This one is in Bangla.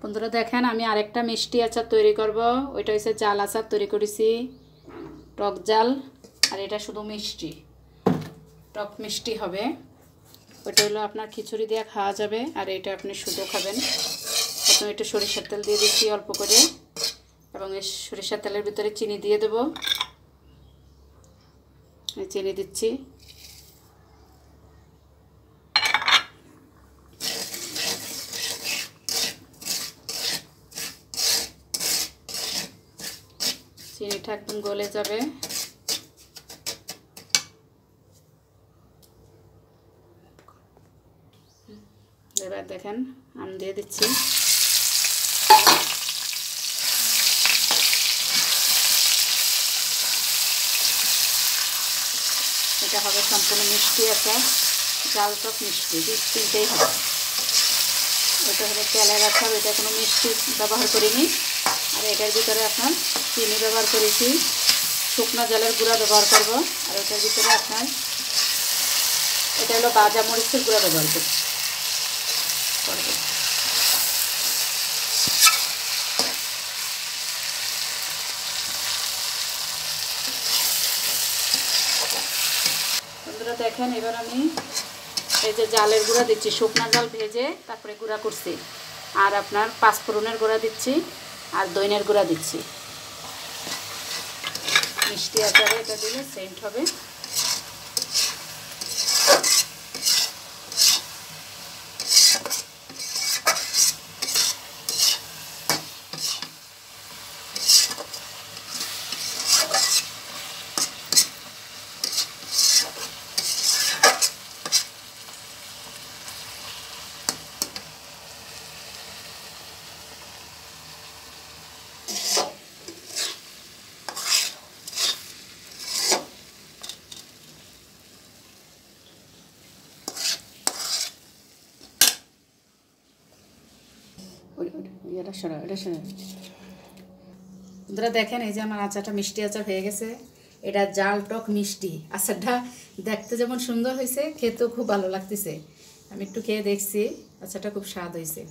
বন্ধুরা দেখেন আমি আরেকটা মিষ্টি আচার তৈরি করব। ওইটা হচ্ছে জাল আচার তৈরি করেছি, টক জাল। আর এটা শুধু মিষ্টি, টক মিষ্টি হবে। ওইটা হলো আপনার খিচুড়ি দিয়ে খাওয়া যাবে, আর এটা আপনি শুধু খাবেন। প্রথমে একটু সরিষার তেল দিয়ে দিচ্ছি অল্প করে, এবং এই সরিষার তেলের ভিতরে চিনি দিয়ে দেব। চিনি দিচ্ছি। চিনিটা একদম গলে যাবে। এবার দেখেন আম দিয়ে দিচ্ছি। এটা হবে সম্পূর্ণ মিষ্টি আচার, জাল টক মিষ্টি, তিনটেই হবে। এটা হলো তেলের আচার, এটা কোনো মিষ্টি ব্যবহার করিনি। আর এটার ভিতরে আপনার চিনি ব্যবহার করেছি, শুকনো জলের গুঁড়া ব্যবহার করব। আর এটার ভিতরে আপনার এটা হলো ভাজা মরিচের গুঁড়া ব্যবহার করব। বন্ধুরা দেখেন এবার আমি এই যে জালের গুঁড়া দিচ্ছি, শুকনো জাল ভেজে তারপরে গুঁড়া করছি। আর আপনার পাঁচফোড়নের গুঁড়া দিচ্ছি, আর দইনের গুঁড়া দিচ্ছি। মিষ্টি আচারে এটা দিলে সেন্ট হবে। বন্ধুরা দেখেন এই যে আমার আচারটা মিষ্টি আচার হয়ে গেছে। এটা জাল টক মিষ্টি আচারটা দেখতে যেমন সুন্দর হয়েছে, খেতেও খুব ভালো লাগতেছে। আমি একটু খেয়ে দেখছি, আচারটা খুব স্বাদ হয়েছে।